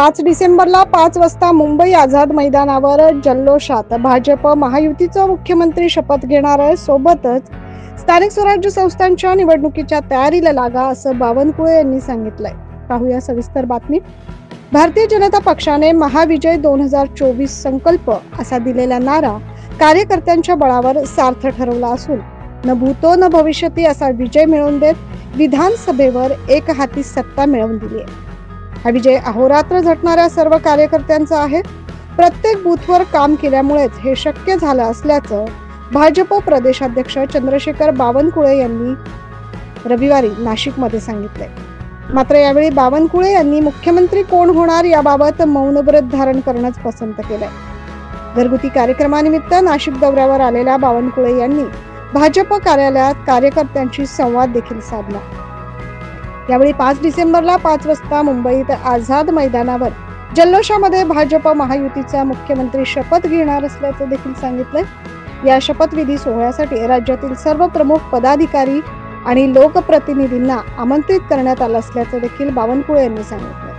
5 डिसेंबरला 5 वाजता मुंबई आझाद मैदानावर जल्लोषात भाजप महायुतीचा मुख्यमंत्री शपथ घेणार आहे। सोबतच स्थानिक स्वराज्य संस्थांच्या निवडणुकीच्या तयारीला लागा असं बावनकुळे यांनी सांगितलंय। पाहूया सविस्तर बातमी। भारतीय जनता पक्षाने महाविजय 2024 संकल्प असा दिलेला नारा कार्यकर्त्यांच्या बळावर सार्थ ठरवला असून न भूतो न भविष्यती असा विजय मिळवून देत विधानसभेवर एक हाती सत्ता मिळवून दिली आहे। हा विजय अहोरात्र झटणाऱ्या सर्व कार्यकर्त्यांचा आहे। प्रत्येक बूथवर काम केल्यामुळेच हे शक्य झालं असल्याचं भाजप प्रदेशाध्यक्ष चंद्रशेखर बावनकुळे यांनी रविवारी नाशिकमध्ये सांगितले। मात्र यावेळी बावनकुळे यांनी मुख्यमंत्री कोण होणार याबाबत मौनव्रत धारण करणंच पसंत केलंय। घरगुती कार्यक्रमानिमित्त नाशिक दौऱ्यावर आलेल्या बावनकुळे यांनी भाजप कार्यालयात कार्यकर्त्यांशी संवाद देखील साधला। यावेळी 5 डिसेंबरला 5 वाजता मुंबईत आझाद मैदानावर जल्लोषामध्ये भाजप महायुतीचा मुख्यमंत्री शपथ घेणार असल्याचं देखील सांगितलंय। या शपथविधी सोहळ्यासाठी राज्यातील सर्व प्रमुख पदाधिकारी आणि लोकप्रतिनिधींना आमंत्रित करण्यात आलं असल्याचं देखील बावनकुळे यांनी सांगितलं।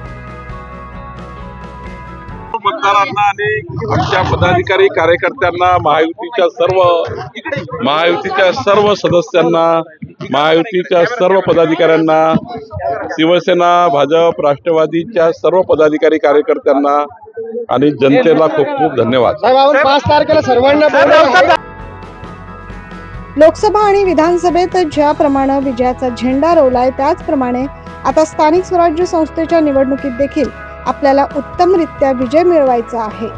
मतदारांना आणि आमच्या पदाधिकारी कार्यकर्त्यांना महायुतीच्या सर्व सदस्यांना महायुतीच्या सर्व पदाधिकाऱ्यांना शिवसेना भाजप राष्ट्रवादीच्या सर्व पदाधिकारी कार्यकर्त्यांना आणि जनतेला खूप खूप धन्यवाद। 5 तारखेला सर्वांना लोकसभा आणि विधानसभेत ज्याप्रमाणे विजयाचा झेंडा रोवलाय त्याचप्रमाणे आता स्थानिक स्वराज्य संस्थेच्या निवडणुकीत देखील आपल्याला उत्तमरित्या विजय मिळवायचा आहे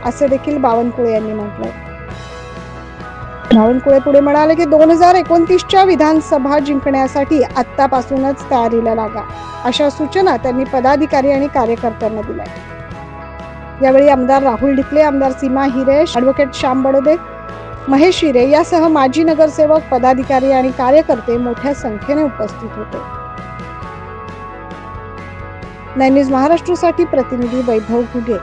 असे देखील बावनकुळे यांनी म्हटलंय। बावनकुळे पुढे म्हणाले की 2029च्या विधानसभा जिंकण्यासाठी आतापासूनच तयारीला लागा अशा सूचना त्यांनी पदाधिकारी आणि कार्यकर्त्यांना दिल्या। यावेळी आमदार राहुल ढिकले, आमदार सीमा हिरे, ॲडव्होकेट श्याम बडोदे, महेश हिरे यासह माजी नगरसेवक, पदाधिकारी आणि कार्यकर्ते मोठ्या संख्येने उपस्थित होते। 9 न्यूज महाराष्ट्रासाठी प्रतिनिधी वैभव घुगे।